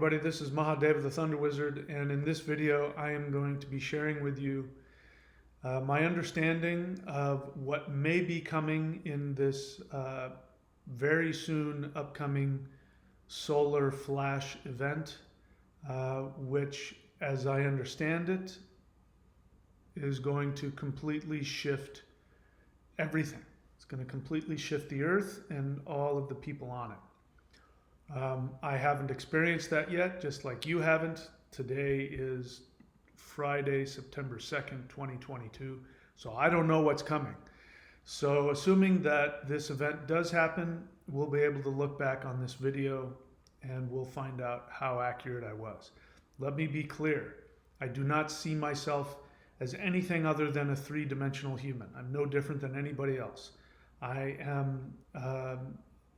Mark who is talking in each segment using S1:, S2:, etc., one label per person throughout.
S1: everybody, this is Mahadeva the Thunder Wizard, and in this video I am going to be sharing with you my understanding of what may be coming in this very soon upcoming solar flash event, which, as I understand it, is going to completely shift everything. It's going to completely shift the Earth and all of the people on it. I haven't experienced that yet, just like you haven't. Today is Friday, September 2nd, 2022. So I don't know what's coming. So assuming that this event does happen, we'll be able to look back on this video and we'll find out how accurate I was. Let me be clear. I do not see myself as anything other than a three-dimensional human. I'm no different than anybody else. I am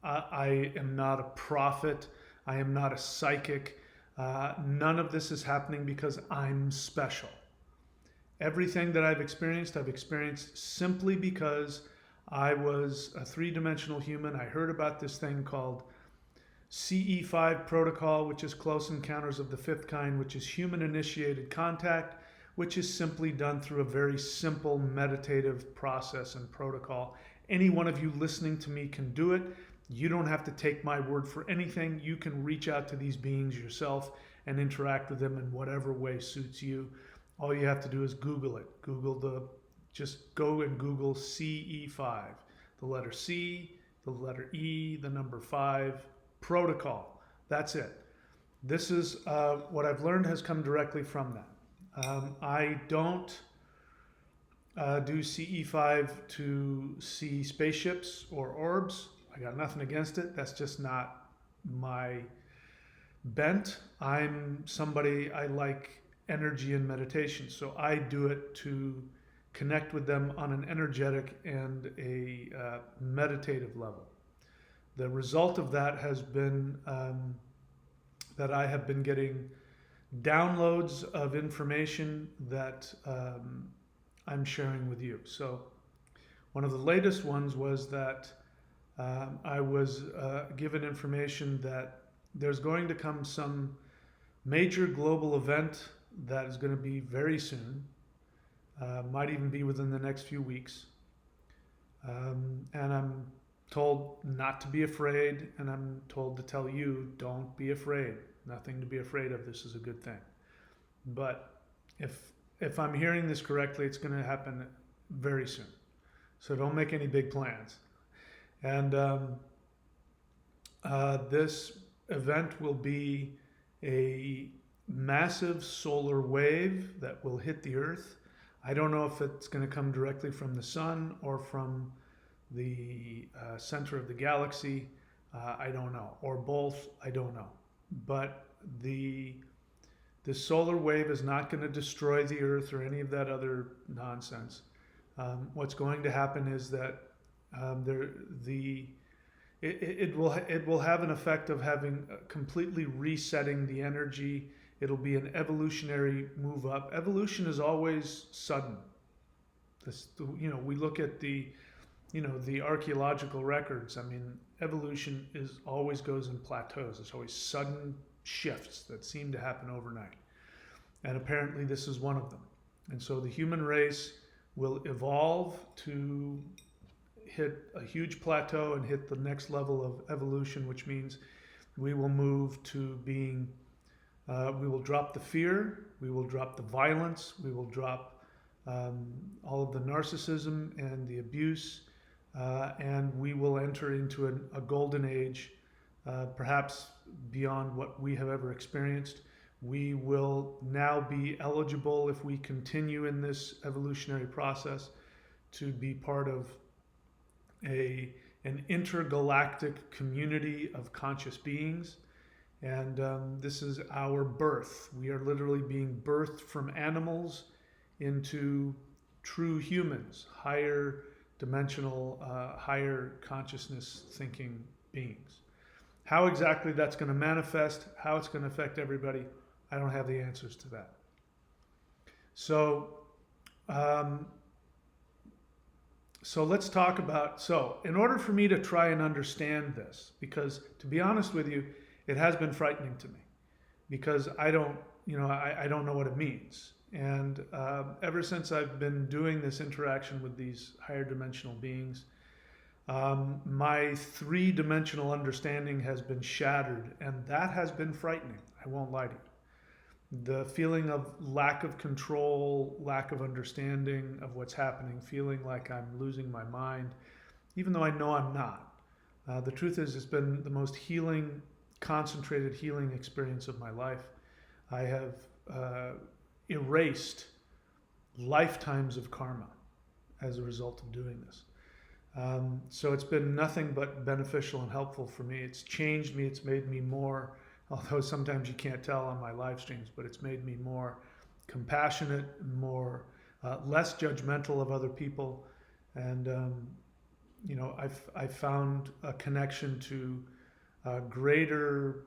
S1: not a prophet. I am not a psychic. None of this is happening because I'm special. Everything that I've experienced simply because I was a three-dimensional human. I heard about this thing called CE5 protocol, which is Close Encounters of the Fifth Kind, which is human-initiated contact, which is simply done through a very simple meditative process and protocol. Any one of you listening to me can do it. You don't have to take my word for anything. You can reach out to these beings yourself and interact with them in whatever way suits you. All you have to do is Google it. Just go and Google CE5. The letter C, the letter E, the number 5, protocol. That's it. This is what I've learned has come directly from that. I don't do CE5 to see spaceships or orbs. I got nothing against it. That's just not my bent. I'm somebody, I like energy and meditation. So I do it to connect with them on an energetic and a meditative level. The result of that has been that I have been getting downloads of information that I'm sharing with you. So one of the latest ones was that I was given information that there's going to come some major global event that is going to be very soon, might even be within the next few weeks. And I'm told not to be afraid, and I'm told to tell you, don't be afraid. Nothing to be afraid of. This is a good thing. But if I'm hearing this correctly, it's going to happen very soon. So don't make any big plans. And this event will be a massive solar wave that will hit the Earth. I don't know if it's going to come directly from the sun or from the center of the galaxy. I don't know. Or both. I don't know. But the solar wave is not going to destroy the Earth or any of that other nonsense. What's going to happen is that it will have an effect of having completely resetting the energy. It'll be an evolutionary move up. Evolution is always sudden. We look at the archaeological records. I mean, evolution always goes in plateaus. It's always sudden shifts that seem to happen overnight. And apparently this is one of them. And so the human race will evolve to hit a huge plateau and hit the next level of evolution, which means we will move to being, we will drop the fear, we will drop the violence, we will drop all of the narcissism and the abuse, and we will enter into a golden age, perhaps beyond what we have ever experienced. We will now be eligible, if we continue in this evolutionary process, to be part of an intergalactic community of conscious beings. And this is our birth. We are literally being birthed from animals into true humans, higher dimensional, higher consciousness thinking beings. How exactly that's going to manifest, how it's going to affect everybody, I don't have the answers to that. So let's talk about, in order for me to try and understand this, because to be honest with you, it has been frightening to me. because I don't, I don't know what it means. And ever since I've been doing this interaction with these higher dimensional beings, my three-dimensional understanding has been shattered, and that has been frightening. I won't lie to you. The feeling of lack of control, lack of understanding of what's happening, feeling like I'm losing my mind, even though I know I'm not. The truth is, it's been the most healing, concentrated healing experience of my life. I have erased lifetimes of karma as a result of doing this. So it's been nothing but beneficial and helpful for me. It's changed me. It's made me more, although sometimes you can't tell on my live streams, but it's made me more compassionate, more less judgmental of other people, and I've found a connection to greater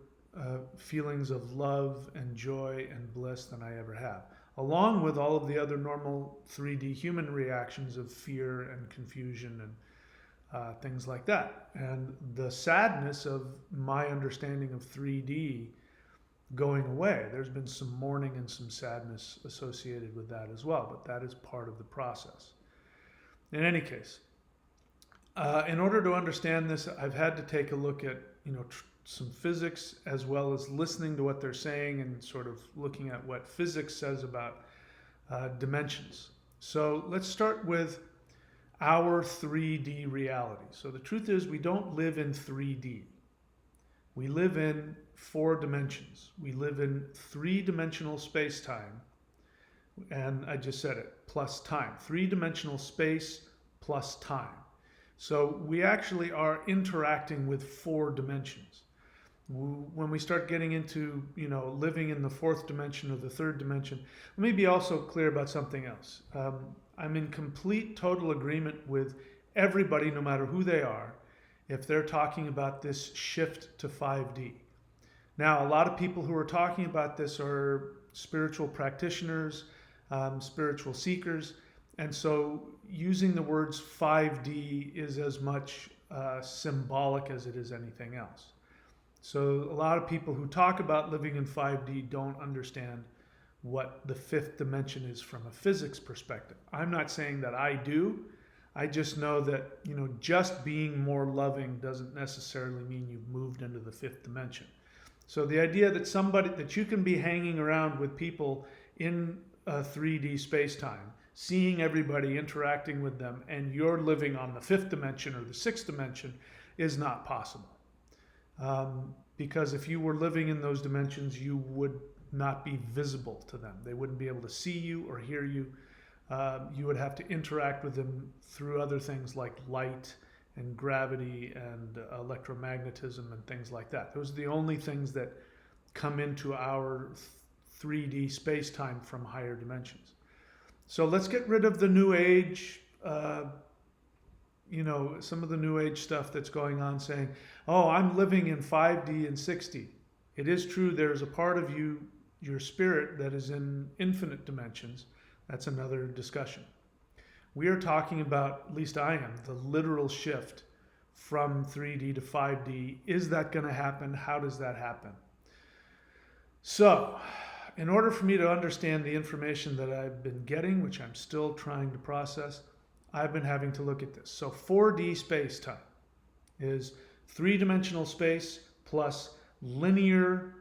S1: feelings of love and joy and bliss than I ever have, along with all of the other normal 3D human reactions of fear and confusion and things like that. And the sadness of my understanding of 3D going away, there's been some mourning and some sadness associated with that as well, but that is part of the process. In any case, in order to understand this, I've had to take a look at some physics, as well as listening to what they're saying and sort of looking at what physics says about dimensions. So let's start with our 3D reality. So the truth is, we don't live in 3D. We live in 4 dimensions. We live in 3-dimensional space-time, and I just said it, plus time. 3-dimensional space plus time. So we actually are interacting with 4 dimensions. When we start getting into, living in the 4th dimension or the 3rd dimension, let me be also clear about something else. I'm in complete, total agreement with everybody, no matter who they are, if they're talking about this shift to 5D. Now, a lot of people who are talking about this are spiritual practitioners, spiritual seekers, and so using the words 5D is as much symbolic as it is anything else. So a lot of people who talk about living in 5D don't understand what the 5th dimension is from a physics perspective. I'm not saying that I do. I just know that, just being more loving doesn't necessarily mean you've moved into the 5th dimension. So the idea that you can be hanging around with people in a 3D space-time, seeing everybody, interacting with them, and you're living on the 5th dimension or the 6th dimension is not possible. Because if you were living in those dimensions, you would not be visible to them. They wouldn't be able to see you or hear you. You would have to interact with them through other things like light and gravity and electromagnetism and things like that. Those are the only things that come into our 3D space-time from higher dimensions. So let's get rid of the New Age, some of the New Age stuff that's going on saying, oh, I'm living in 5D and 6D. It is true there's a part of you, your spirit, that is in infinite dimensions. That's another discussion. We are talking about, at least I am, the literal shift from 3D to 5D. Is that going to happen? How does that happen? So, in order for me to understand the information that I've been getting, which I'm still trying to process, I've been having to look at this. So 4D space-time is 3-dimensional space plus linear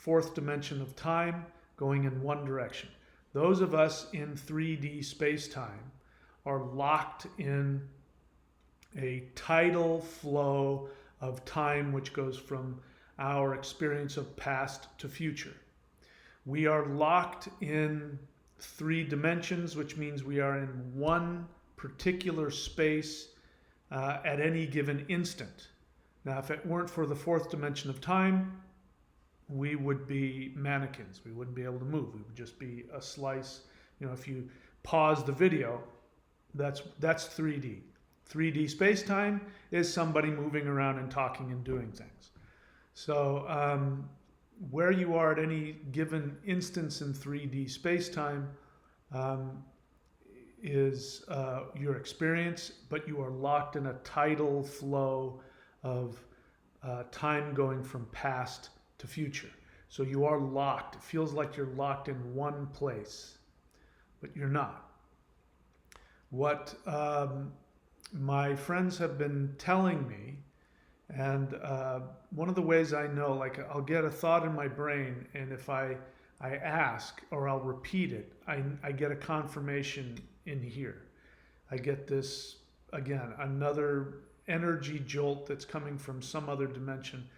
S1: 4th dimension of time going in one direction. Those of us in 3D space-time are locked in a tidal flow of time which goes from our experience of past to future. We are locked in 3 dimensions, which means we are in one particular space at any given instant. Now, if it weren't for the 4th dimension of time, we would be mannequins. We wouldn't be able to move. We would just be a slice. If you pause the video, that's 3D. 3D space-time is somebody moving around and talking and doing things. So where you are at any given instance in 3D space-time is your experience, but you are locked in a tidal flow of time going from past to future. So you are locked. It feels like you're locked in one place, but you're not. What my friends have been telling me, and one of the ways I know, like I'll get a thought in my brain, and if I ask or I'll repeat it, I get a confirmation in here. I get this, again, another energy jolt that's coming from some other dimension.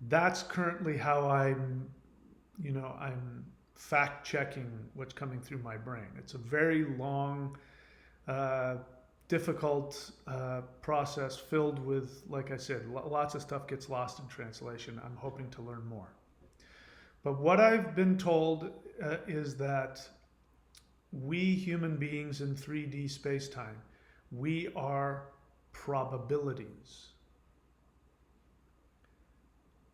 S1: That's currently how I'm fact checking what's coming through my brain. It's a very long, difficult process filled with, like I said, lots of stuff gets lost in translation. I'm hoping to learn more. But what I've been told is that we human beings in 3D space-time, we are probabilities.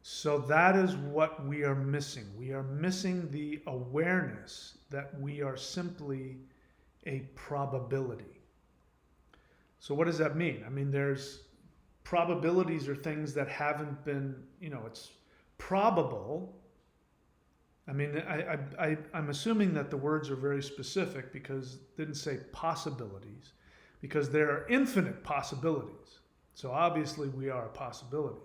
S1: So that is what we are missing. We are missing the awareness that we are simply a probability. So what does that mean? I mean, there's probabilities are things that haven't been, it's probable. I mean, I'm assuming that the words are very specific because it didn't say possibilities, because there are infinite possibilities. So obviously we are a possibility.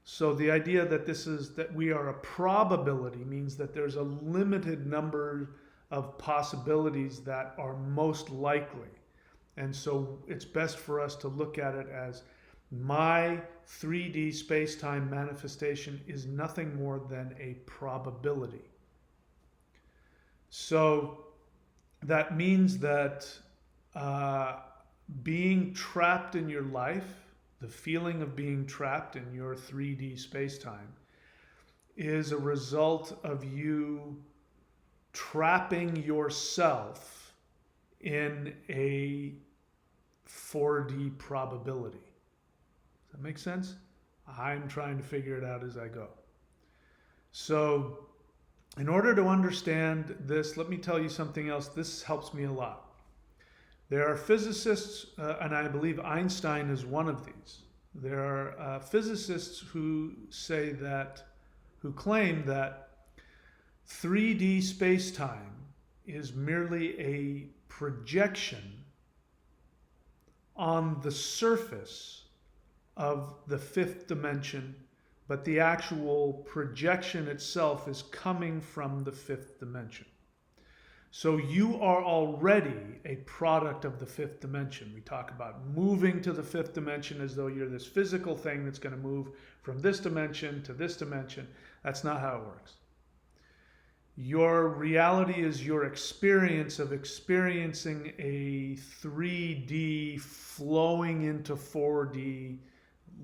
S1: So the idea that we are a probability means that there's a limited number of possibilities that are most likely. And so it's best for us to look at it as my 3D space-time manifestation is nothing more than a probability. So that means that being trapped in your life, the feeling of being trapped in your 3D space-time, is a result of you trapping yourself in a 4D probability. Does that make sense? I'm trying to figure it out as I go. So in order to understand this, let me tell you something else. This helps me a lot. There are physicists, and I believe Einstein is one of these. There are physicists who claim that 3D space-time is merely a projection on the surface of the fifth dimension, but the actual projection itself is coming from the fifth dimension. So you are already a product of the fifth dimension. We talk about moving to the fifth dimension as though you're this physical thing that's going to move from this dimension to this dimension. That's not how it works. Your reality is your experience of experiencing a 3D flowing into 4D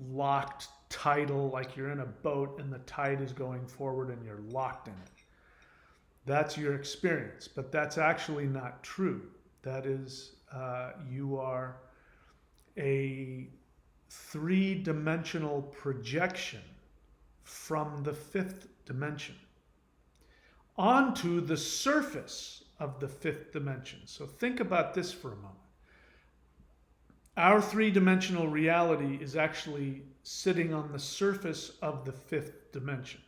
S1: locked tidal, like you're in a boat and the tide is going forward and you're locked in it. That's your experience, but that's actually not true. That is, you are a three-dimensional projection from the fifth dimension onto the surface of the fifth dimension. So think about this for a moment. Our three-dimensional reality is actually sitting on the surface of the fifth dimension.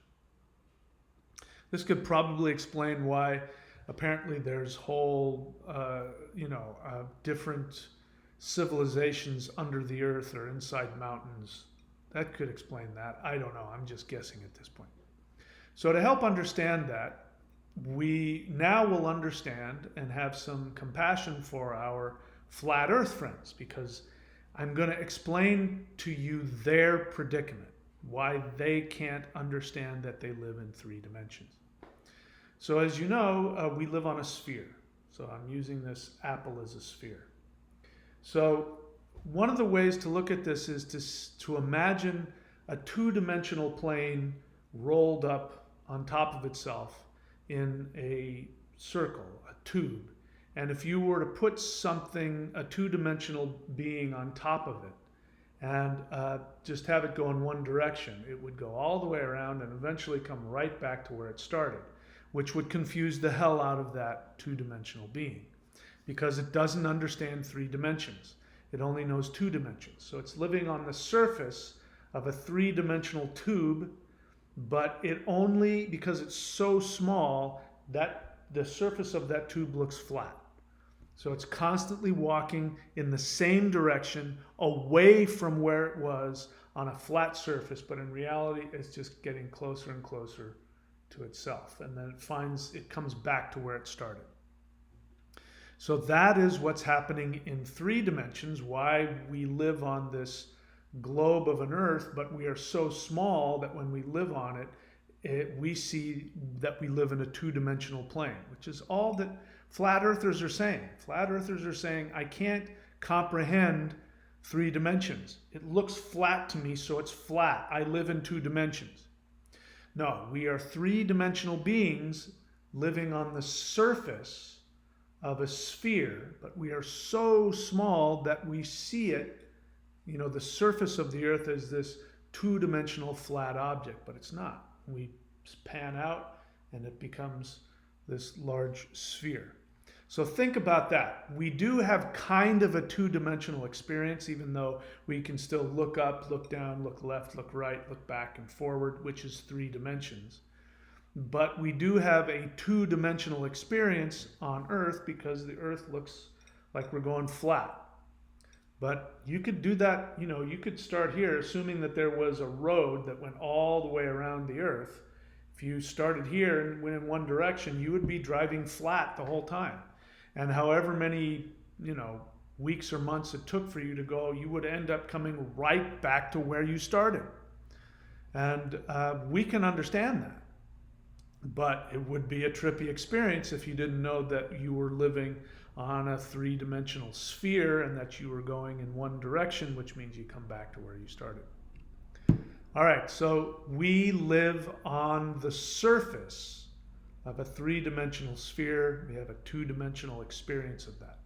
S1: This could probably explain why apparently there's whole, different civilizations under the earth or inside mountains. That could explain that. I don't know. I'm just guessing at this point. So to help understand that, we now will understand and have some compassion for our flat earth friends, because I'm going to explain to you their predicament, why they can't understand that they live in three dimensions. So as you know, we live on a sphere. So I'm using this apple as a sphere. So one of the ways to look at this is to imagine a two-dimensional plane rolled up on top of itself in a circle, a tube. And if you were to put something, a two-dimensional being on top of it, and just have it go in one direction, it would go all the way around and eventually come right back to where it started, which would confuse the hell out of that two-dimensional being, because it doesn't understand three dimensions. It only knows two dimensions. So it's living on the surface of a three-dimensional tube but it only, because it's so small, that the surface of that tube looks flat. So it's constantly walking in the same direction away from where it was on a flat surface, but in reality, it's just getting closer and closer to itself. And then it comes back to where it started. So that is what's happening in 3 dimensions, why we live on this globe of an earth, but we are so small that when we live on it, we see that we live in a 2-dimensional plane, which is all that flat earthers are saying. Flat earthers are saying, I can't comprehend 3 dimensions. It looks flat to me, so it's flat. I live in 2 dimensions. No, we are 3-dimensional beings living on the surface of a sphere, but we are so small that we see it, the surface of the earth as this 2-dimensional flat object, but it's not. We pan out and it becomes this large sphere. So think about that. We do have kind of a 2-dimensional experience, even though we can still look up, look down, look left, look right, look back and forward, which is 3 dimensions. But we do have a 2-dimensional experience on Earth because the Earth looks like we're going flat. But you could do that, you could start here, assuming that there was a road that went all the way around the Earth. If you started here and went in one direction, you would be driving flat the whole time. And however many, weeks or months it took for you to go, you would end up coming right back to where you started. And we can understand that. But it would be a trippy experience if you didn't know that you were living on a 3-dimensional sphere and that you were going in one direction, which means you come back to where you started. All right, so we live on the surface of a 3-dimensional sphere. We have a 2-dimensional experience of that.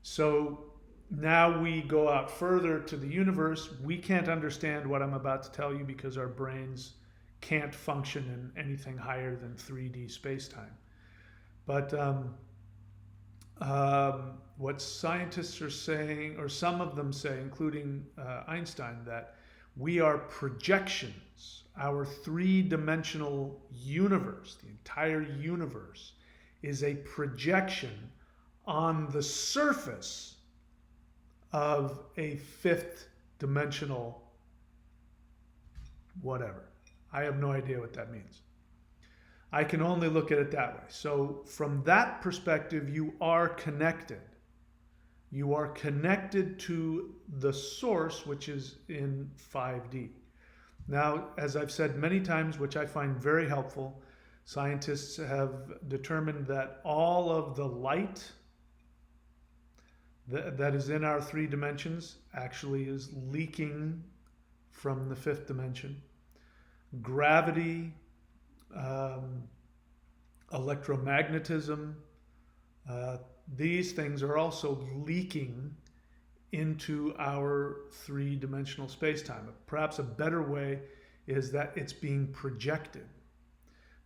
S1: So now we go out further to the universe. We can't understand what I'm about to tell you because our brains can't function in anything higher than 3D space-time. But what scientists are saying, or some of them say, including Einstein, that we are projections. Our 3-dimensional universe, the entire universe, is a projection on the surface of a 5th-dimensional whatever. I have no idea what that means. I can only look at it that way. So from that perspective, you are connected. You are connected to the source, which is in 5D. Now, as I've said many times, which I find very helpful, scientists have determined that all of the light that is in our 3 dimensions actually is leaking from the 5th dimension. Gravity, electromagnetism, these things are also leaking into our 3-dimensional space-time. Perhaps a better way is that it's being projected.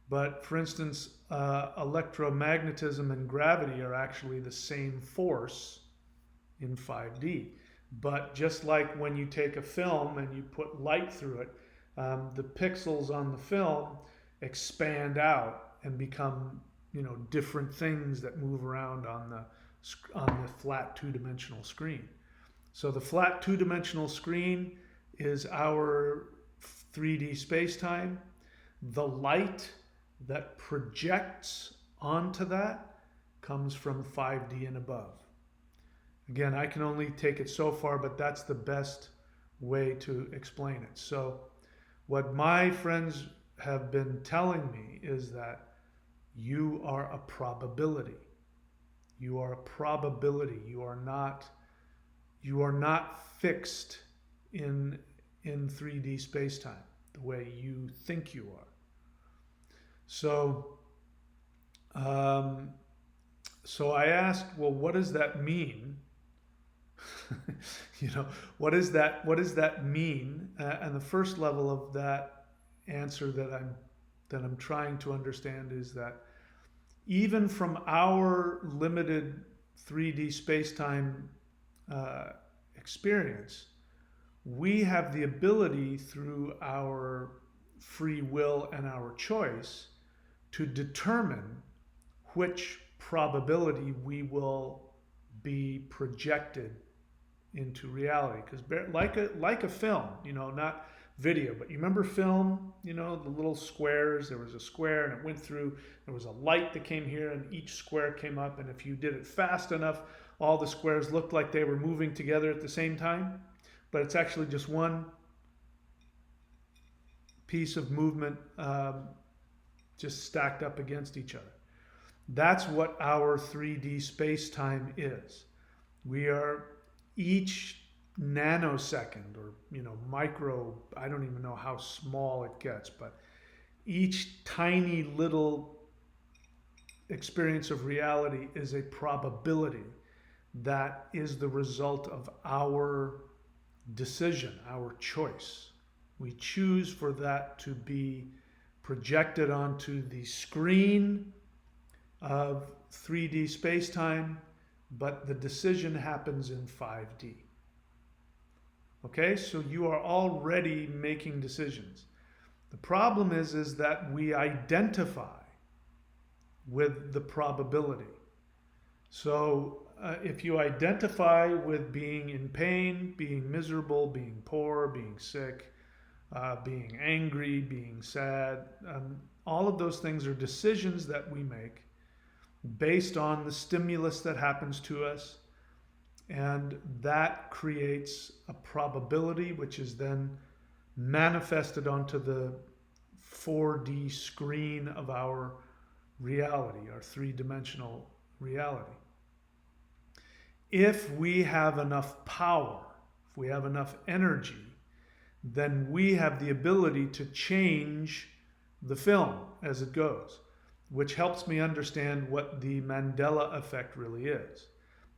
S1: But for instance, electromagnetism and gravity are actually the same force in 5D. But just like when you take a film and you put light through it, the pixels on the film expand out and become, different things that move around on the flat 2-dimensional screen. So the flat 2-dimensional screen is our 3D space-time. The light that projects onto that comes from 5D and above. Again, I can only take it so far, but that's the best way to explain it. So what my friends have been telling me is that you are a probability. You are a probability. You are not fixed in 3D space-time the way you think you are. So, so I asked, well, what does that mean? What does that mean? And the first level of that answer that I'm trying to understand is that even from our limited 3D space-time experience, we have the ability through our free will and our choice to determine which probability we will be projected into reality. Because like a film, not video, but you remember film, the little squares. There was a square and it went through. There was a light that came here, and each square came up. And if you did it fast enough, all the squares looked like they were moving together at the same time. But it's actually just one piece of movement, just stacked up against each other. That's what our 3D space-time is. We are each nanosecond, or micro, I don't even know how small it gets, but each tiny little experience of reality is a probability that is the result of our decision, our choice. We choose for that to be projected onto the screen of 3D space-time, but the decision happens in 5D. Okay, so you are already making decisions. The problem is that we identify with the probability. So if you identify with being in pain, being miserable, being poor, being sick, being angry, being sad, all of those things are decisions that we make based on the stimulus that happens to us, and that creates a probability which is then manifested onto the 4D screen of our reality, our three-dimensional reality. If we have enough power, if we have enough energy, then we have the ability to change the film as it goes, which helps me understand what the Mandela effect really is.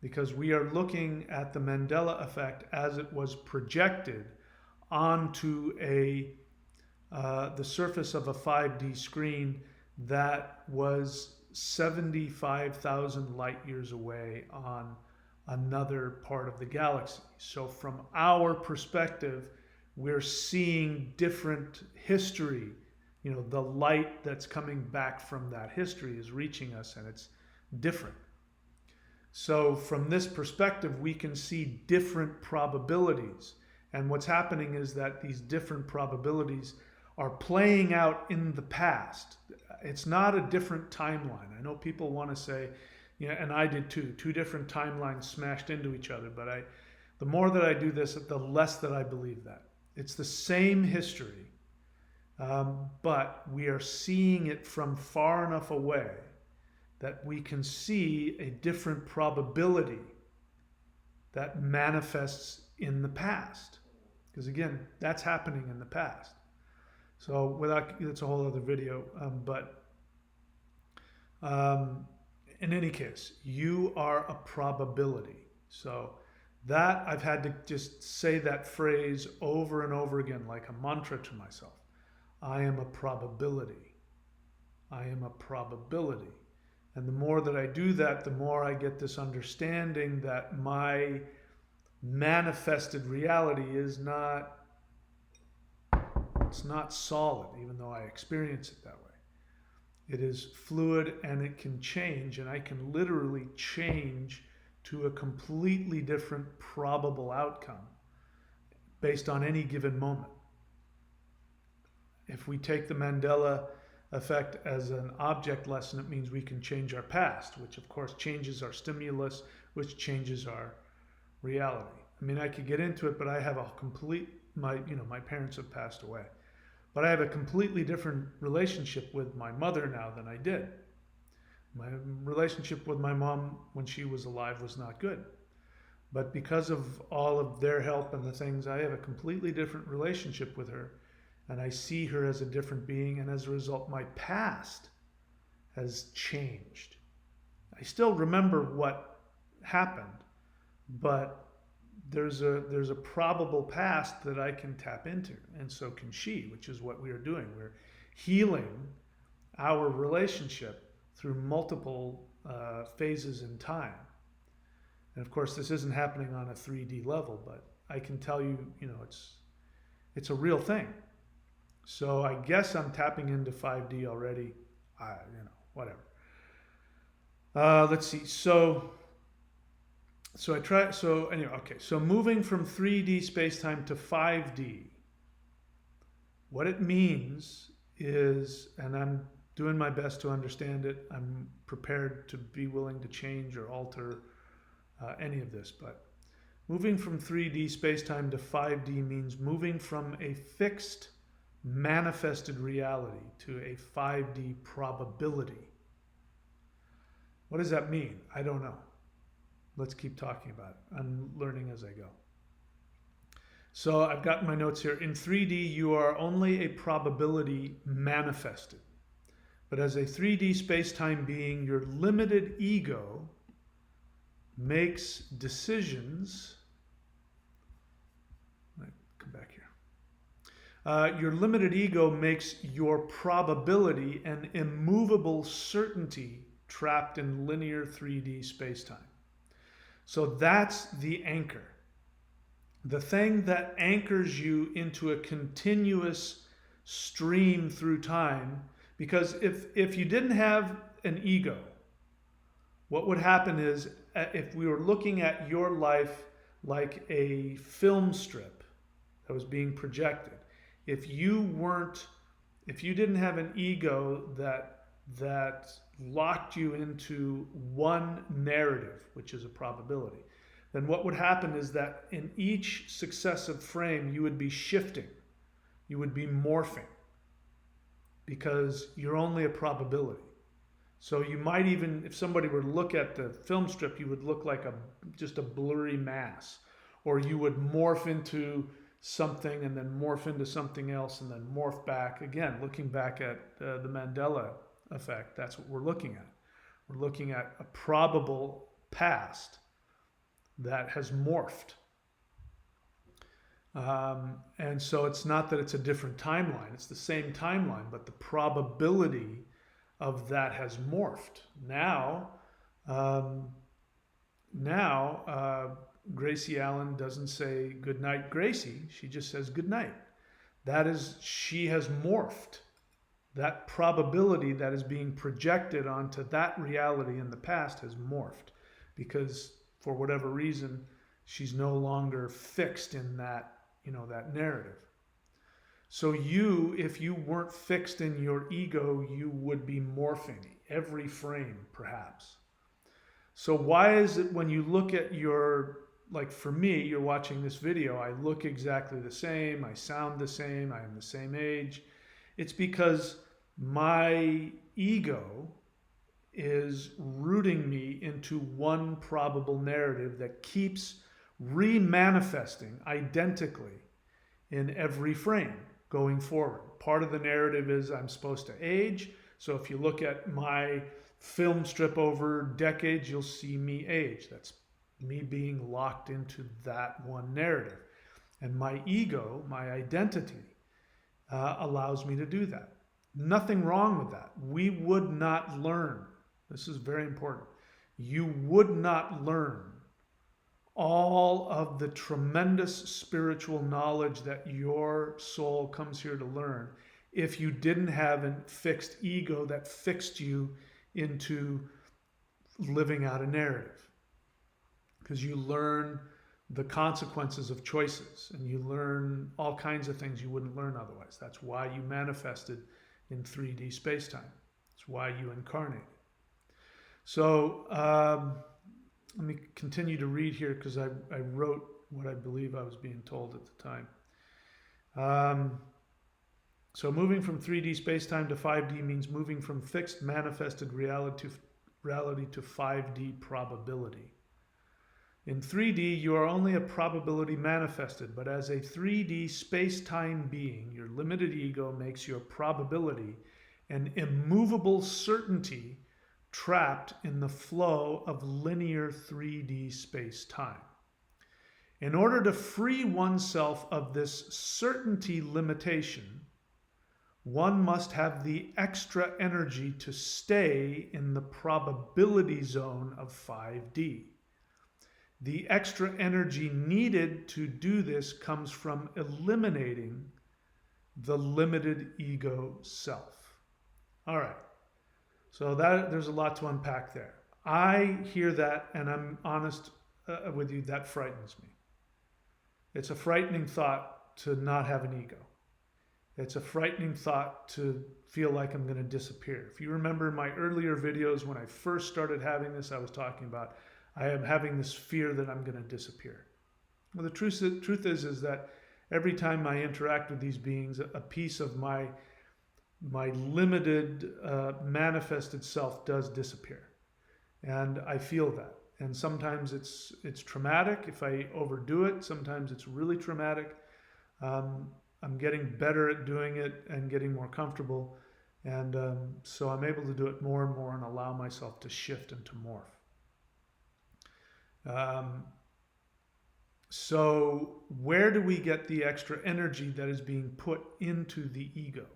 S1: Because we are looking at the Mandela effect as it was projected onto the surface of a 5D screen that was 75,000 light years away on another part of the galaxy. So from our perspective, we're seeing different history. The light that's coming back from that history is reaching us, and it's different. So from this perspective, we can see different probabilities. And what's happening is that these different probabilities are playing out in the past. It's not a different timeline. I know people want to say, and I did too, two different timelines smashed into each other. But the more that I do this, the less that I believe that. It's the same history, but we are seeing it from far enough away that we can see a different probability that manifests in the past. Because again, that's happening in the past. So that's a whole other video. In any case, you are a probability. So that I've had to just say that phrase over and over again, like a mantra to myself. I am a probability. I am a probability. And the more that I do that, the more I get this understanding that my manifested reality is not solid, even though I experience it that way. It is fluid and it can change, and I can literally change to a completely different probable outcome based on any given moment. If we take the Mandela effect as an object lesson, it means we can change our past, which of course changes our stimulus, which changes our reality. I mean, I could get into it, but I have my parents have passed away. But I have a completely different relationship with my mother now than I did. My relationship with my mom when she was alive was not good. But because of all of their help and the things, I have a completely different relationship with her. And I see her as a different being. And as a result, my past has changed. I still remember what happened, but there's a probable past that I can tap into, and so can she, which is what we are doing. We're healing our relationship through multiple phases in time. And of course, this isn't happening on a 3D level, but I can tell you, it's a real thing. So I guess I'm tapping into 5D already. Whatever. Let's see. So I try. So anyway, okay. So moving from 3D space-time to 5D, what it means is, and I'm doing my best to understand it. I'm prepared to be willing to change or alter any of this, but moving from 3D space-time to 5D means moving from a fixed manifested reality to a 5D probability. What does that mean? I don't know. Let's keep talking about it. I'm learning as I go. So I've got my notes here. In 3D, you are only a probability manifested. But as a 3D space-time being, your limited ego makes decisions. Come back here. Your limited ego makes your probability an immovable certainty trapped in linear 3D space-time. So that's the anchor. The thing that anchors you into a continuous stream through time. Because if you didn't have an ego, what would happen is, if we were looking at your life like a film strip that was being projected, if you didn't have an ego that locked you into one narrative, which is a probability, then what would happen is that in each successive frame, you would be shifting, you would be morphing, because you're only a probability. So you might even, if somebody were to look at the film strip, you would look like just a blurry mass, or you would morph into something and then morph into something else and then morph back. Again, looking back at the Mandela effect, that's what we're looking at. We're looking at a probable past that has morphed. And so it's not that it's a different timeline, it's the same timeline, but the probability of that has morphed. Now, Gracie Allen doesn't say good night, Gracie. She just says good night. That is, she has morphed. That probability that is being projected onto that reality in the past has morphed, because for whatever reason, she's no longer fixed in that, that narrative. So if you weren't fixed in your ego, you would be morphing every frame, perhaps. So why is it when you look at like for me, you're watching this video, I look exactly the same, I sound the same, I am the same age. It's because my ego is rooting me into one probable narrative that keeps remanifesting identically in every frame going forward. Part of the narrative is I'm supposed to age. So if you look at my film strip over decades, you'll see me age. That's me being locked into that one narrative. And my ego, my identity, allows me to do that. Nothing wrong with that. We would not learn. This is very important. You would not learn all of the tremendous spiritual knowledge that your soul comes here to learn if you didn't have a fixed ego that fixed you into living out a narrative. Because you learn the consequences of choices, and you learn all kinds of things you wouldn't learn otherwise. That's why you manifested in 3D space-time. That's why you incarnated. So let me continue to read here, because I wrote what I believe I was being told at the time. So moving from 3D space-time to 5D means moving from fixed manifested reality to 5D probability. In 3D, you are only a probability manifested, but as a 3D space-time being, your limited ego makes your probability an immovable certainty trapped in the flow of linear 3D space-time. In order to free oneself of this certainty limitation, one must have the extra energy to stay in the probability zone of 5D. The extra energy needed to do this comes from eliminating the limited ego self. All right. So that there's a lot to unpack there. I hear that, and I'm honest with you, that frightens me. It's a frightening thought to not have an ego. It's a frightening thought to feel like I'm going to disappear. If you remember my earlier videos when I first started having this, I was talking about I am having this fear that I'm going to disappear. Well, the truth is that every time I interact with these beings, a piece of my limited manifested self does disappear, and I feel that. And sometimes it's traumatic if I overdo it. Sometimes it's really traumatic. I'm getting better at doing it and getting more comfortable, and so I'm able to do it more and more and allow myself to shift and to morph. So where do we get the extra energy that is being put into the ego?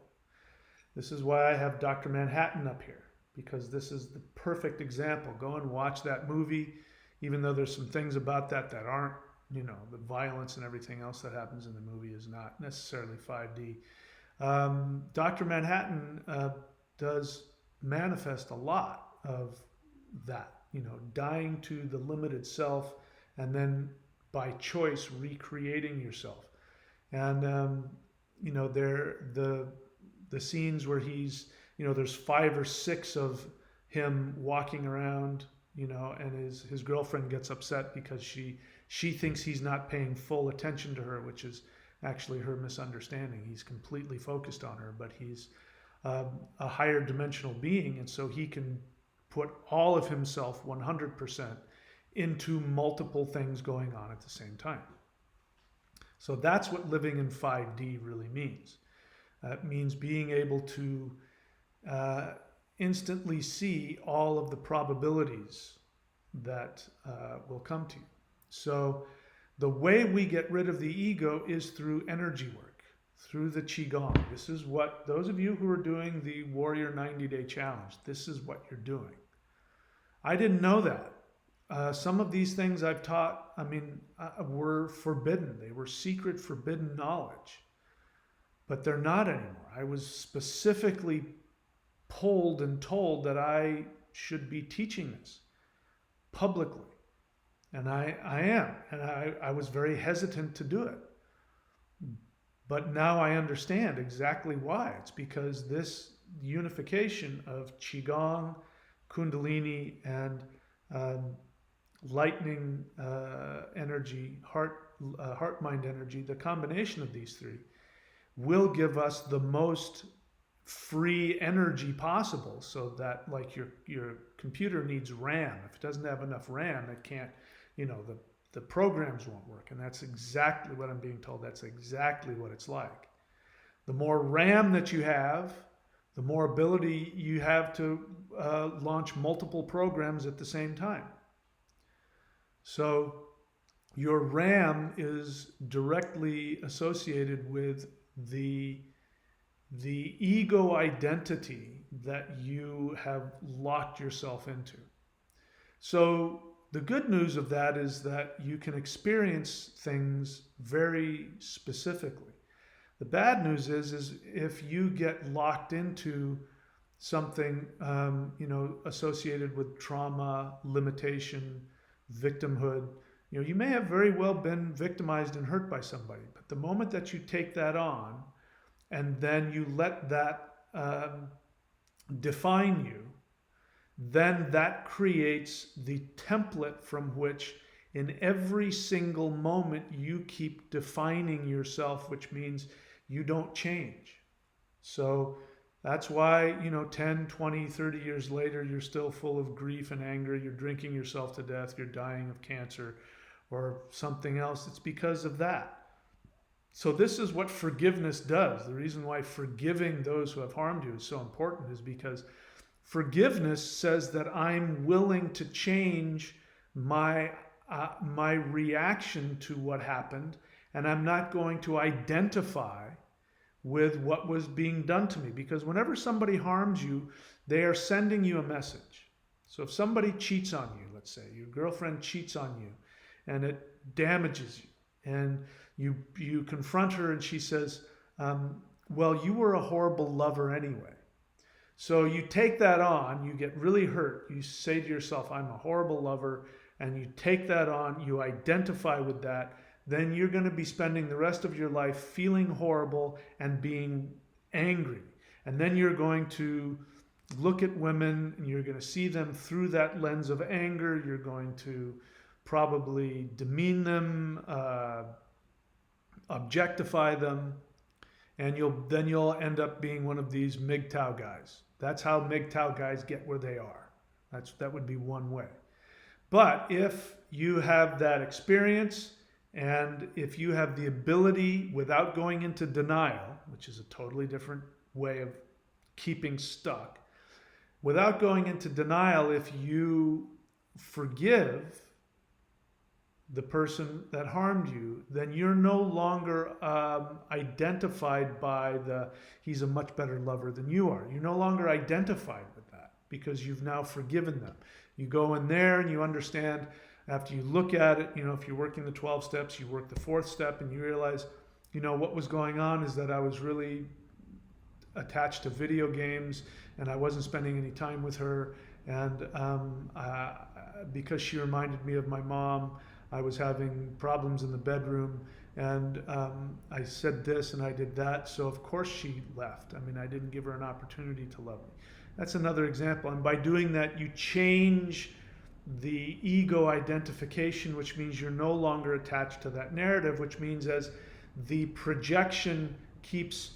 S1: This is why I have Dr. Manhattan up here, because this is the perfect example. Go and watch that movie, even though there's some things about that aren't, the violence and everything else that happens in the movie is not necessarily 5D. Dr. Manhattan does manifest a lot of that, dying to the limited self and then by choice recreating yourself. And the scenes where he's, there's 5 or 6 of him walking around, and his girlfriend gets upset because she thinks he's not paying full attention to her, which is actually her misunderstanding. He's completely focused on her, but he's a higher dimensional being, and so he can put all of himself 100% into multiple things going on at the same time. So that's what living in 5D really means. It means being able to instantly see all of the probabilities that will come to you. So the way we get rid of the ego is through energy work, through the Qigong. This is what, those of you who are doing the Warrior 90-Day Challenge, this is what you're doing. I didn't know that. Some of these things I've taught, were forbidden. They were secret, forbidden knowledge. But they're not anymore. I was specifically pulled and told that I should be teaching this publicly. And I am. And I was very hesitant to do it. But now I understand exactly why. It's because this unification of Qigong, Kundalini, and lightning energy, heart-mind energy, the combination of these three will give us the most free energy possible, so that, like, your computer needs RAM. If it doesn't have enough RAM, it can't, the programs won't work. And that's exactly what I'm being told. That's exactly what it's like. The more RAM that you have, the more ability you have to launch multiple programs at the same time. So your RAM is directly associated with the ego identity that you have locked yourself into. So the good news of that is that you can experience things very specifically. The bad news is if you get locked into something, associated with trauma, limitation, victimhood, you may have very well been victimized and hurt by somebody, but the moment that you take that on and then you let that define you, then that creates the template from which in every single moment you keep defining yourself, which means you don't change. So that's why, 10, 20, 30 years later, you're still full of grief and anger. You're drinking yourself to death. You're dying of cancer or something else. It's because of that. So this is what forgiveness does. The reason why forgiving those who have harmed you is so important is because forgiveness says that I'm willing to change my reaction to what happened, and I'm not going to identify with what was being done to me. Because whenever somebody harms you, they are sending you a message. So if somebody cheats on you, let's say your girlfriend cheats on you and it damages you, and you confront her and she says, well, you were a horrible lover anyway. So you take that on, you get really hurt. You say to yourself, I'm a horrible lover, and you take that on, you identify with that, then you're going to be spending the rest of your life feeling horrible and being angry. And then you're going to look at women and you're going to see them through that lens of anger. You're going to probably demean them, objectify them, and you'll end up being one of these MGTOW guys. That's how MGTOW guys get where they are. That would be one way. But if you have that experience and if you have the ability without going into denial, which is a totally different way of keeping stuck, without going into denial, if you forgive the person that harmed you, then you're no longer identified by he's a much better lover than you are. You're no longer identified with that because you've now forgiven them. You go in there and you understand, after you look at it, if you're working the 12 steps, you work the fourth step and you realize, what was going on is that I was really attached to video games and I wasn't spending any time with her. And because she reminded me of my mom, I was having problems in the bedroom, and I said this and I did that, so of course she left. I mean, I didn't give her an opportunity to love me. That's another example. And by doing that, you change the ego identification, which means you're no longer attached to that narrative, which means as the projection keeps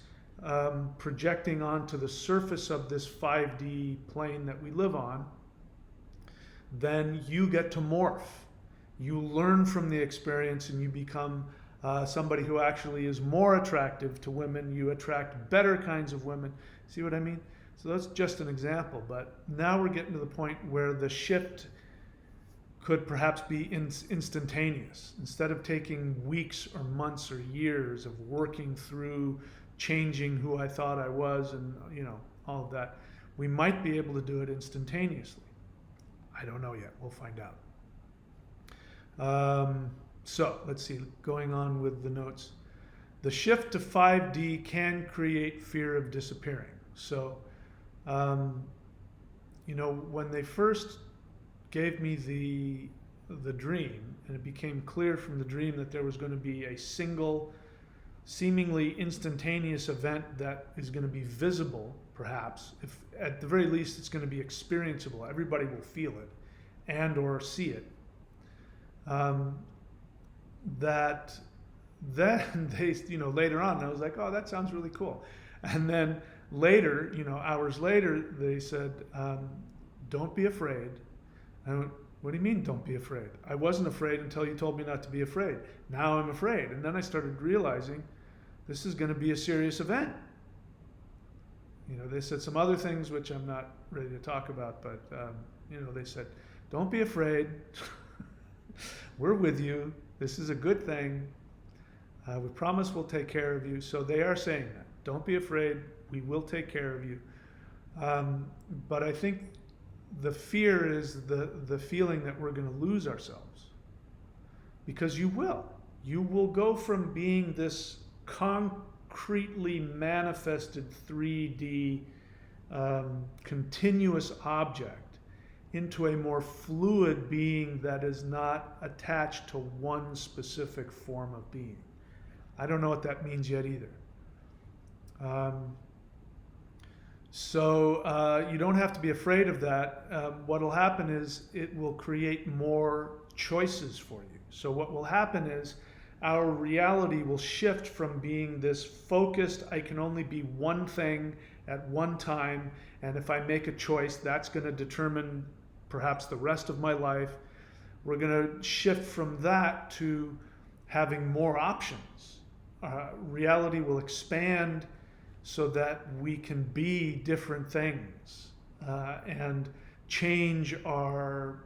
S1: projecting onto the surface of this 5D plane that we live on, then you get to morph. You learn from the experience and you become somebody who actually is more attractive to women. You attract better kinds of women. See what I mean? So that's just an example. But now we're getting to the point where the shift could perhaps be instantaneous. Instead of taking weeks or months or years of working through changing who I thought I was and all of that, we might be able to do it instantaneously. I don't know yet. We'll find out. So let's see, going on with the notes. The shift to 5D can create fear of disappearing. So, when they first gave me the dream, and it became clear from the dream that there was going to be a single, seemingly instantaneous event that is going to be visible, perhaps, if at the very least it's going to be experienceable. Everybody will feel it and or see it. That then they, later on, I was like, oh, that sounds really cool. And then later, hours later, they said, don't be afraid. I went, what do you mean, don't be afraid? I wasn't afraid until you told me not to be afraid. Now I'm afraid. And then I started realizing this is going to be a serious event. They said some other things which I'm not ready to talk about, but, they said, don't be afraid. We're with you. This is a good thing. We promise we'll take care of you. So they are saying that. Don't be afraid. We will take care of you. But I think the fear is the feeling that we're going to lose ourselves. Because you will. You will go from being this concretely manifested 3D continuous object into a more fluid being that is not attached to one specific form of being. I don't know what that means yet either. So you don't have to be afraid of that. What will happen is it will create more choices for you. So what will happen is our reality will shift from being this focused, I can only be one thing at one time, and if I make a choice, that's going to determine perhaps the rest of my life. We're going to shift from that to having more options. Reality will expand so that we can be different things and change our,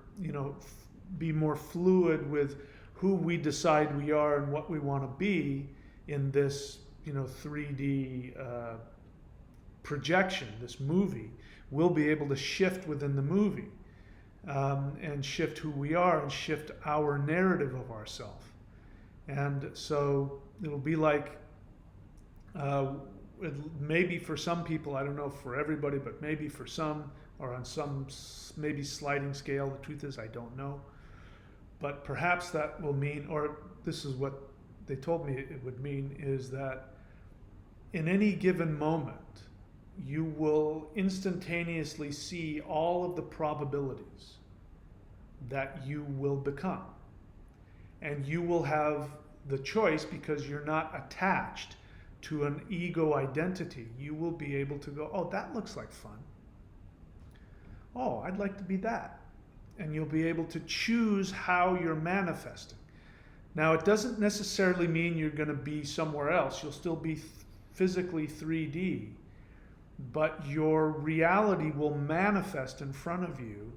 S1: be more fluid with who we decide we are and what we want to be in this, 3D projection, this movie. We'll be able to shift within the movie and shift who we are and shift our narrative of ourselves. And so it'll be like maybe for some people, I don't know for everybody, but maybe for some, or on some maybe sliding scale. The truth is, I don't know. But perhaps that will mean, or this is what they told me it would mean, is that in any given moment, you will instantaneously see all of the probabilities that you will become. And you will have the choice, because you're not attached to an ego identity. You will be able to go, oh, that looks like fun. Oh, I'd like to be that. And you'll be able to choose how you're manifesting. Now, it doesn't necessarily mean you're going to be somewhere else. You'll still be physically 3D, but your reality will manifest in front of you.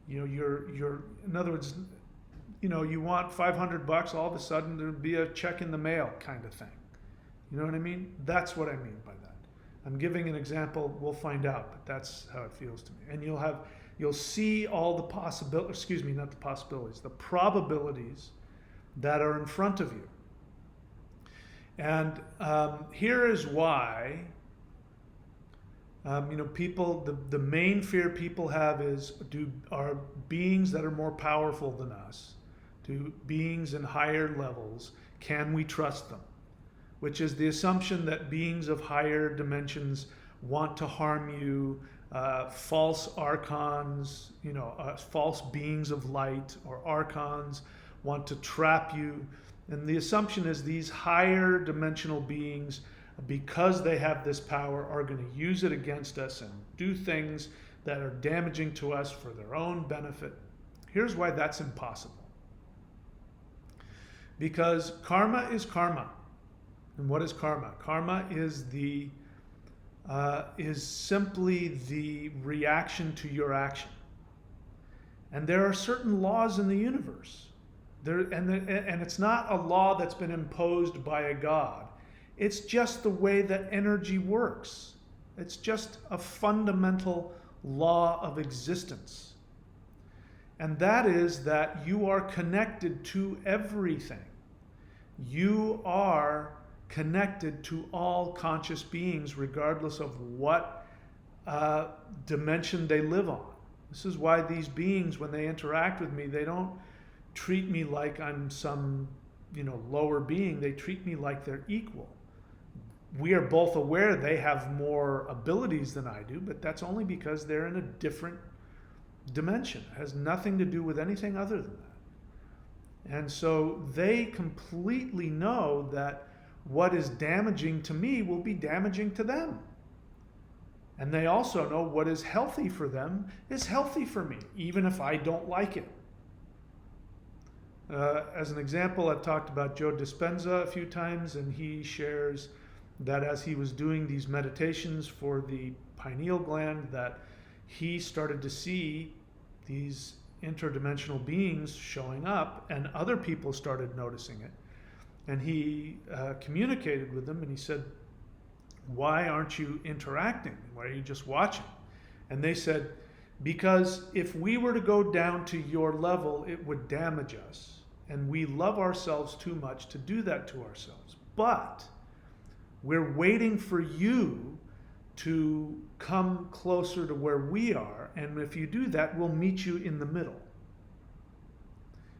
S1: You know, you're in other words, you know, you want $500, all of a sudden there'll be a check in the mail kind of thing. You know what I mean? That's what I mean by that. I'm giving an example. We'll find out, but that's how it feels to me. And you'll see all the possibilities, excuse me, not the possibilities, the probabilities that are in front of you. And here is why, you know, people, the main fear people have is, are beings that are more powerful than us, to beings in higher levels, can we trust them? Which is the assumption that beings of higher dimensions want to harm you, false archons, you know, false beings of light or archons want to trap you. And the assumption is these higher dimensional beings, because they have this power, are going to use it against us and do things that are damaging to us for their own benefit. Here's why that's impossible. Because karma is karma. And what is karma? Karma is simply the reaction to your action. And there are certain laws in the universe. And it's not a law that's been imposed by a god. It's just the way that energy works. It's just a fundamental law of existence. And that is that you are connected to everything. You are connected to all conscious beings, regardless of what dimension they live on. This is why these beings, when they interact with me, they don't treat me like I'm some, you know, lower being. They treat me like they're equal. We are both aware they have more abilities than I do, but that's only because they're in a different dimension. It has nothing to do with anything other than that. And so they completely know that what is damaging to me will be damaging to them. And they also know what is healthy for them is healthy for me, even if I don't like it. As an example, I've talked about Joe Dispenza a few times, and he shares that as he was doing these meditations for the pineal gland, that he started to see these interdimensional beings showing up, and other people started noticing it. And he communicated with them, and he said, why aren't you interacting? Why are you just watching? And they said, because if we were to go down to your level, it would damage us. And we love ourselves too much to do that to ourselves. But we're waiting for you to come closer to where we are. And if you do that, we'll meet you in the middle.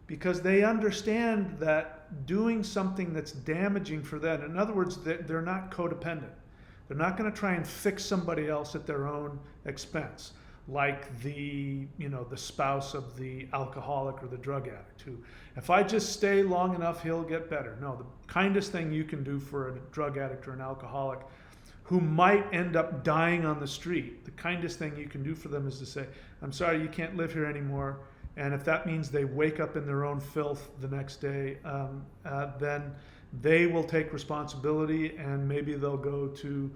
S1: Because they understand that doing something that's damaging for them, in other words, they're not codependent. They're not going to try and fix somebody else at their own expense, like the spouse of the alcoholic or the drug addict, who, if I just stay long enough, he'll get better. No, the kindest thing you can do for a drug addict or an alcoholic who might end up dying on the street, the kindest thing you can do for them is to say, I'm sorry, you can't live here anymore. And if that means they wake up in their own filth the next day, then they will take responsibility, and maybe they'll go to,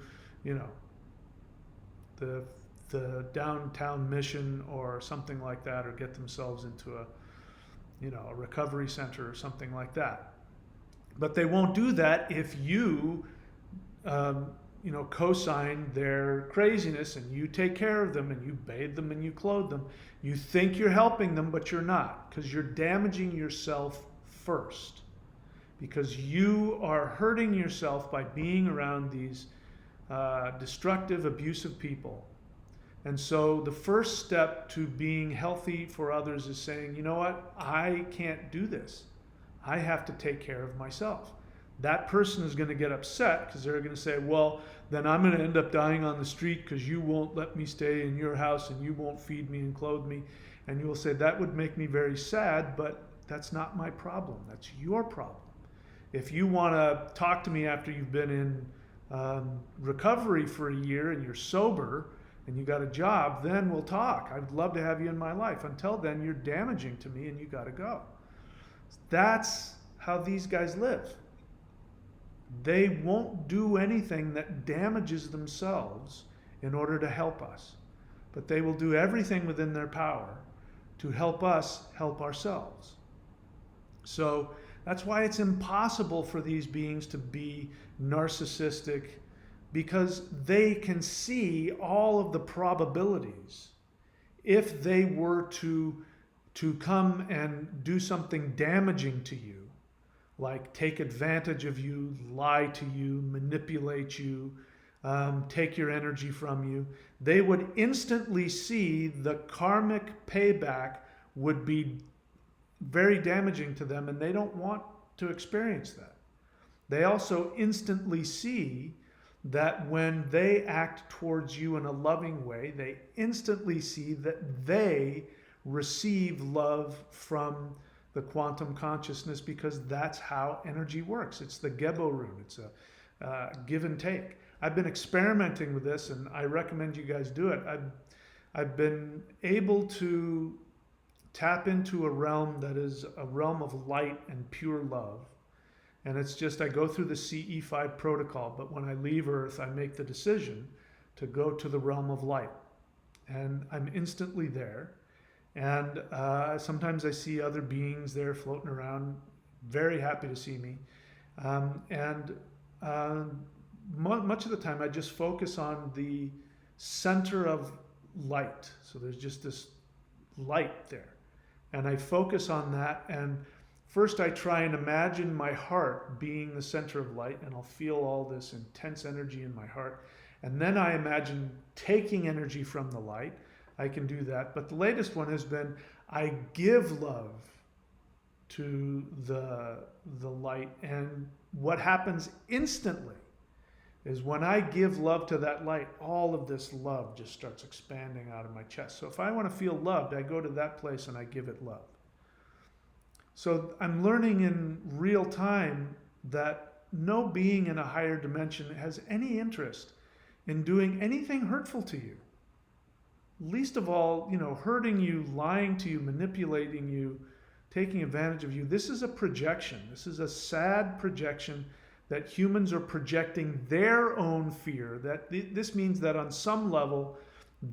S1: the downtown mission or something like that, or get themselves into a recovery center or something like that. But they won't do that if you co-sign their craziness, and you take care of them, and you bathe them, and you clothe them. You think you're helping them, but you're not, because you're damaging yourself first. Because you are hurting yourself by being around these destructive, abusive people. And so the first step to being healthy for others is saying, you know what, I can't do this. I have to take care of myself. That person is going to get upset because they're going to say, well, then I'm going to end up dying on the street because you won't let me stay in your house and you won't feed me and clothe me. And you will say, that would make me very sad, but that's not my problem. That's your problem. If you want to talk to me after you've been in recovery for a year and you're sober and you got a job, then we'll talk. I'd love to have you in my life. Until then, you're damaging to me and you got to go. That's how these guys live. They won't do anything that damages themselves in order to help us, but they will do everything within their power to help us help ourselves. So that's why it's impossible for these beings to be narcissistic, because they can see all of the probabilities. If they were to come and do something damaging to you, like take advantage of you, lie to you, manipulate you, take your energy from you, they would instantly see the karmic payback would be very damaging to them, and they don't want to experience that. They also instantly see that when they act towards you in a loving way, they instantly see that they receive love from the quantum consciousness, because that's how energy works. It's the Gebo rune. It's a give and take. I've been experimenting with this, and I recommend you guys do it. I've been able to tap into a realm that is a realm of light and pure love. And it's just, I go through the CE5 protocol, but when I leave Earth, I make the decision to go to the realm of light. And I'm instantly there. And sometimes I see other beings there floating around, very happy to see me. Much of the time, I just focus on the center of light. So there's just this light there. And I focus on that, and first I try and imagine my heart being the center of light, and I'll feel all this intense energy in my heart. And then I imagine taking energy from the light. I can do that. But the latest one has been, I give love to the light. And what happens instantly is when I give love to that light, all of this love just starts expanding out of my chest. So if I want to feel loved, I go to that place and I give it love. So I'm learning in real time that no being in a higher dimension has any interest in doing anything hurtful to you. Least of all, hurting you, lying to you, manipulating you, taking advantage of you. This is a projection. This is a sad projection that humans are projecting their own fear. This means that on some level,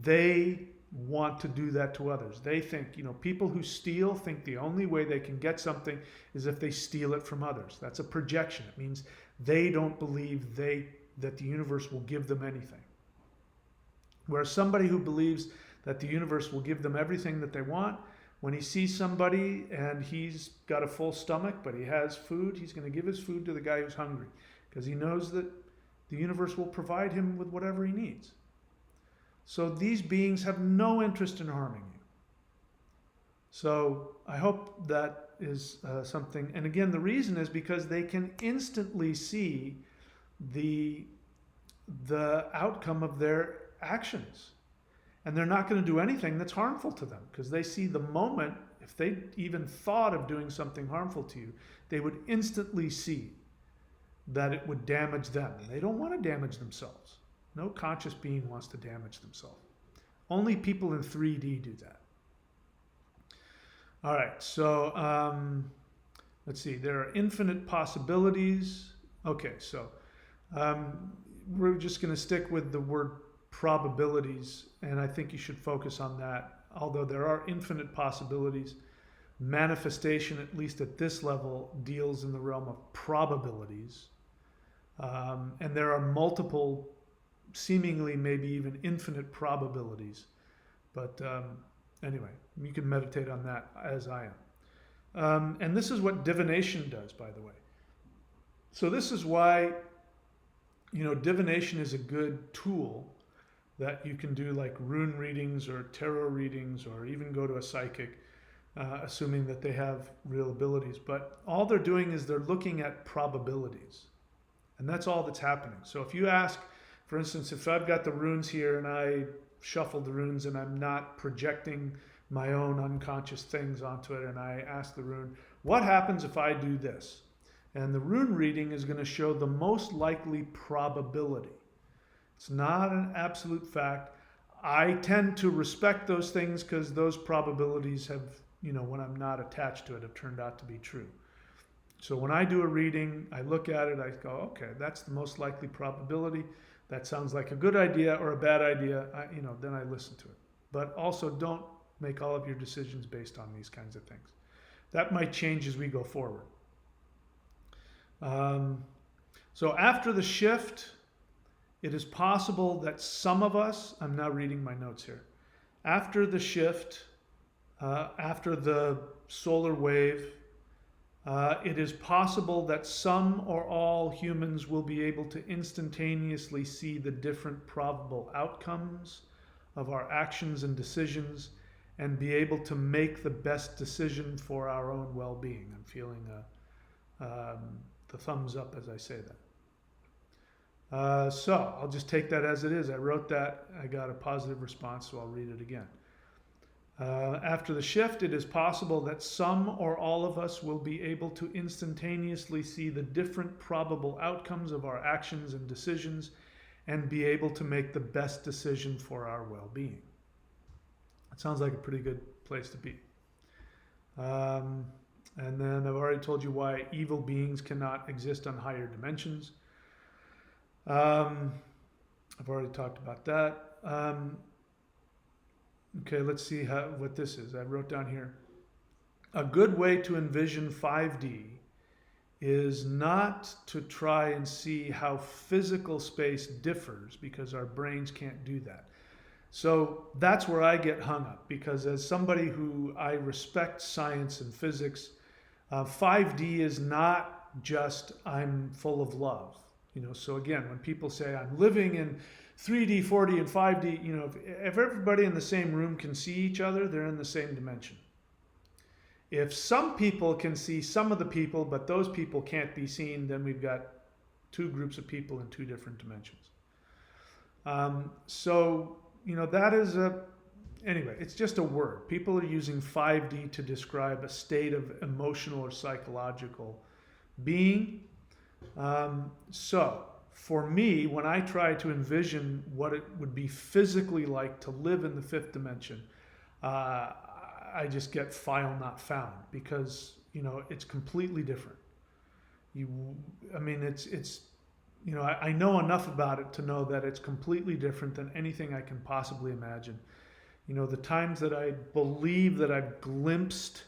S1: they want to do that to others. They think, people who steal think the only way they can get something is if they steal it from others. That's a projection. It means they don't believe that the universe will give them anything. Whereas somebody who believes that the universe will give them everything that they want, when he sees somebody and he's got a full stomach but he has food, he's going to give his food to the guy who's hungry, because he knows that the universe will provide him with whatever he needs. So these beings have no interest in harming you. So I hope that is something. And again, the reason is because they can instantly see the outcome of their actions. And they're not going to do anything that's harmful to them, because they see the moment, if they even thought of doing something harmful to you, they would instantly see that it would damage them. And they don't want to damage themselves. No conscious being wants to damage themselves. Only people in 3D do that. All right, so let's see. There are infinite possibilities. Okay, so we're just going to stick with the word probabilities, and I think you should focus on that. Although there are infinite possibilities, manifestation, at least at this level, deals in the realm of probabilities. And there are multiple, seemingly maybe even infinite probabilities. But anyway, you can meditate on that as I am. And this is what divination does, by the way. So this is why divination is a good tool that you can do, like rune readings or tarot readings, or even go to a psychic, assuming that they have real abilities. But all they're doing is they're looking at probabilities. And that's all that's happening. So if you ask, for instance, if I've got the runes here and I shuffle the runes and I'm not projecting my own unconscious things onto it, and I ask the rune, what happens if I do this? And the rune reading is going to show the most likely probability. It's not an absolute fact. I tend to respect those things because those probabilities have, when I'm not attached to it, have turned out to be true. So when I do a reading, I look at it, I go, okay, that's the most likely probability. That sounds like a good idea or a bad idea. Then I listen to it. But also, don't make all of your decisions based on these kinds of things. That might change as we go forward. So after the shift, it is possible that some of us, I'm now reading my notes here, after the shift, after the solar wave, it is possible that some or all humans will be able to instantaneously see the different probable outcomes of our actions and decisions and be able to make the best decision for our own well-being. I'm feeling the thumbs up as I say that. So I'll just take that as it is. I wrote that. I got a positive response, so I'll read it again. After the shift, it is possible that some or all of us will be able to instantaneously see the different probable outcomes of our actions and decisions and be able to make the best decision for our well-being. It sounds like a pretty good place to be. And then I've already told you why evil beings cannot exist on higher dimensions. I've already talked about that. Okay, let's see what this is. I wrote down here. A good way to envision 5D is not to try and see how physical space differs, because our brains can't do that. So that's where I get hung up, because as somebody who I respect science and physics, 5D is not just I'm full of love. So again, when people say I'm living in 3D, 4D, and 5D, if everybody in the same room can see each other, they're in the same dimension. If some people can see some of the people, but those people can't be seen, then we've got two groups of people in two different dimensions. That is anyway, it's just a word. People are using 5D to describe a state of emotional or psychological being. So for me, when I try to envision what it would be physically like to live in the fifth dimension, I just get file not found, because it's completely different. I know enough about it to know that it's completely different than anything I can possibly imagine. The times that I believe that I've glimpsed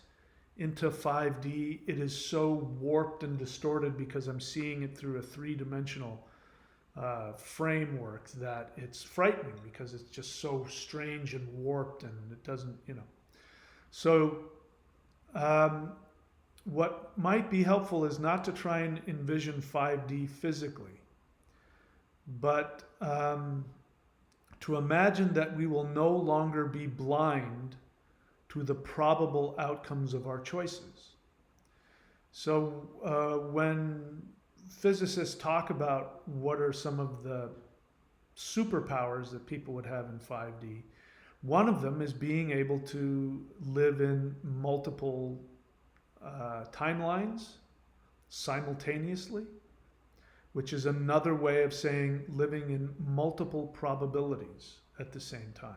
S1: into 5D, it is so warped and distorted because I'm seeing it through a three-dimensional framework that it's frightening, because it's just so strange and warped, and it doesn't, So what might be helpful is not to try and envision 5D physically, but to imagine that we will no longer be blind to the probable outcomes of our choices. So when physicists talk about what are some of the superpowers that people would have in 5D, one of them is being able to live in multiple timelines simultaneously, which is another way of saying living in multiple probabilities at the same time.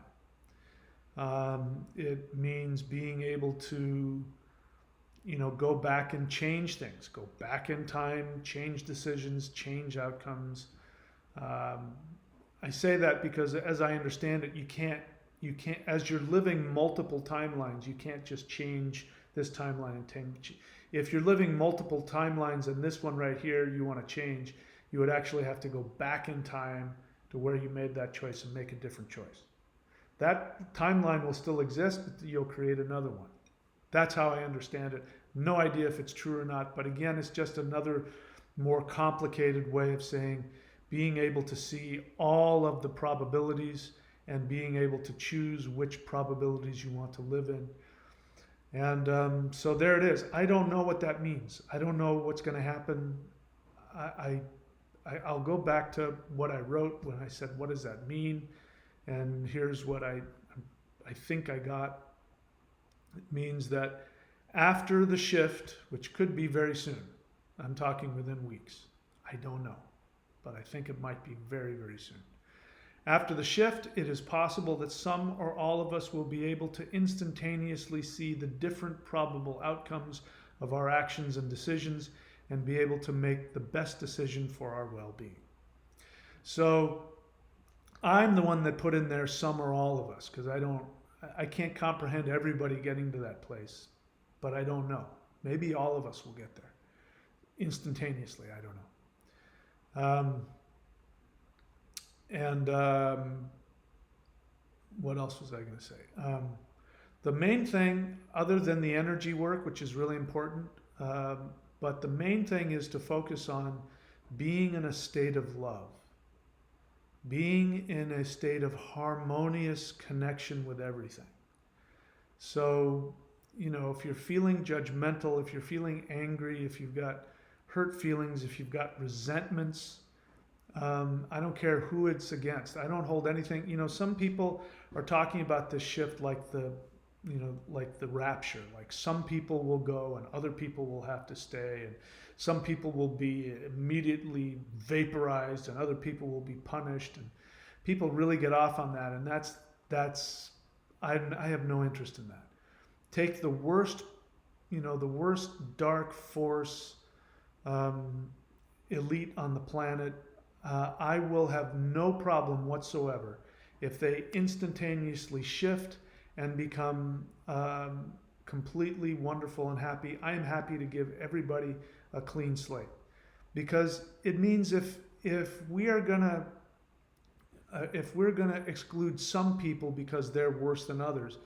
S1: It means being able to, go back and change things, go back in time, change decisions, change outcomes. I say that because, as I understand it, you can't, as you're living multiple timelines, you can't just change this timeline and change. If you're living multiple timelines and this one right here you want to change, you would actually have to go back in time to where you made that choice and make a different choice. That timeline will still exist, but you'll create another one. That's how I understand it. No idea if it's true or not, but again, it's just another more complicated way of saying being able to see all of the probabilities and being able to choose which probabilities you want to live in. And so there it is. I don't know what that means. I don't know what's going to happen. I, I'll go back to what I wrote when I said, what does that mean? And here's what I think I got. It means that after the shift, which could be very soon, I'm talking within weeks, I don't know, but I think it might be very, very soon. After the shift, it is possible that some or all of us will be able to instantaneously see the different probable outcomes of our actions and decisions and be able to make the best decision for our well-being. So I'm the one that put in there some or all of us, because I can't comprehend everybody getting to that place, but I don't know. Maybe all of us will get there instantaneously. I don't know. What else was I going to say? The main thing, other than the energy work, which is really important, but the main thing is to focus on being in a state of love, being in a state of harmonious connection with everything. So, if you're feeling judgmental, if you're feeling angry, if you've got hurt feelings, if you've got resentments, I don't care who it's against. I don't hold anything. Some people are talking about this shift like the rapture. Like some people will go and other people will have to stay, and some people will be immediately vaporized and other people will be punished. And people really get off on that, and that's I have no interest in that. Take the worst, the worst dark force elite on the planet. I will have no problem whatsoever if they instantaneously shift and become completely wonderful and happy. I am happy to give everybody a clean slate, because it means if we're gonna exclude some people because they're worse than others,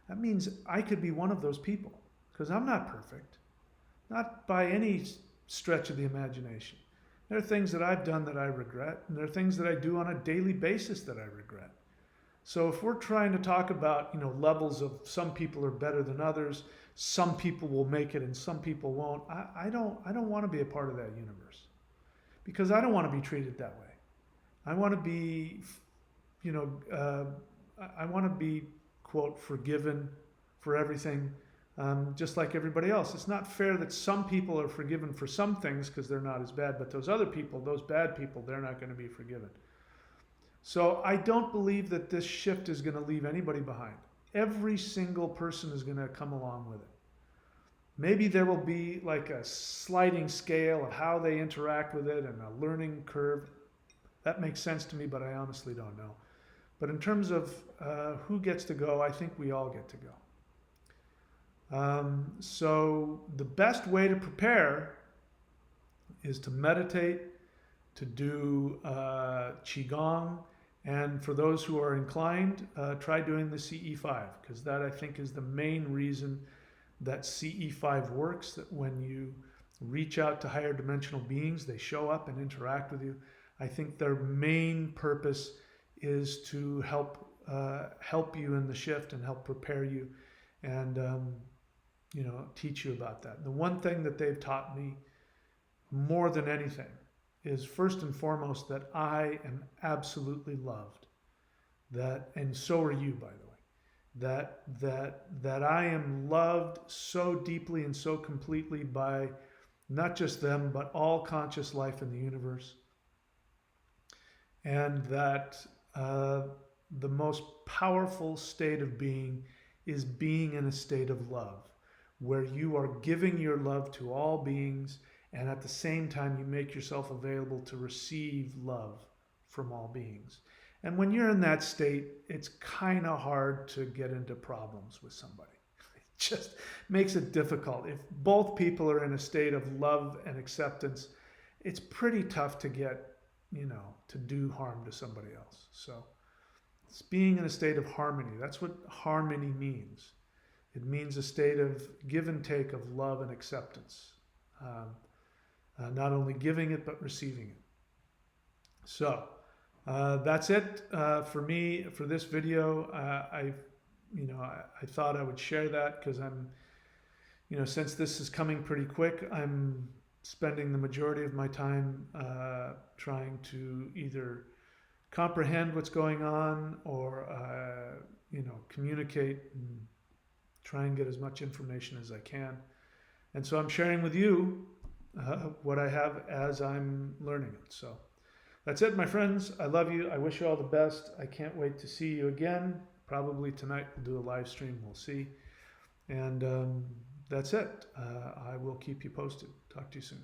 S1: that means I could be one of those people, because I'm not perfect, not by any stretch of the imagination. There are things that I've done that I regret, and there are things that I do on a daily basis that I regret. So if we're trying to talk about, levels of some people are better than others, some people will make it and some people won't, I don't want to be a part of that universe, because I don't want to be treated that way. I want to be, I want to be, quote, forgiven for everything. Just like everybody else. It's not fair that some people are forgiven for some things because they're not as bad, but those other people, those bad people, they're not going to be forgiven. So I don't believe that this shift is going to leave anybody behind. Every single person is going to come along with it. Maybe there will be like a sliding scale of how they interact with it and a learning curve. That makes sense to me, but I honestly don't know. But in terms of who gets to go, I think we all get to go. So the best way to prepare is to meditate, to do Qigong, and for those who are inclined, try doing the CE5, because that I think is the main reason that CE5 works, that when you reach out to higher dimensional beings, they show up and interact with you. I think their main purpose is to help you in the shift and help prepare you and teach you about that. The one thing that they've taught me more than anything is, first and foremost, that I am absolutely loved. That, and so are you, by the way. That I am loved so deeply and so completely by not just them, but all conscious life in the universe. And that the most powerful state of being is being in a state of love, where you are giving your love to all beings, and at the same time you make yourself available to receive love from all beings. And when you're in that state, it's kind of hard to get into problems with somebody. It just makes it difficult. If both people are in a state of love and acceptance, it's pretty tough to get, to do harm to somebody else. So it's being in a state of harmony. That's what harmony means. It means a state of give and take of love and acceptance. Not only giving it, but receiving it. So that's it for me for this video. I thought I would share that because since this is coming pretty quick, I'm spending the majority of my time trying to either comprehend what's going on or communicate and try and get as much information as I can. And so I'm sharing with you what I have as I'm learning it. So that's it, my friends. I love you. I wish you all the best. I can't wait to see you again. Probably tonight we'll do a live stream. We'll see. And that's it. I will keep you posted. Talk to you soon.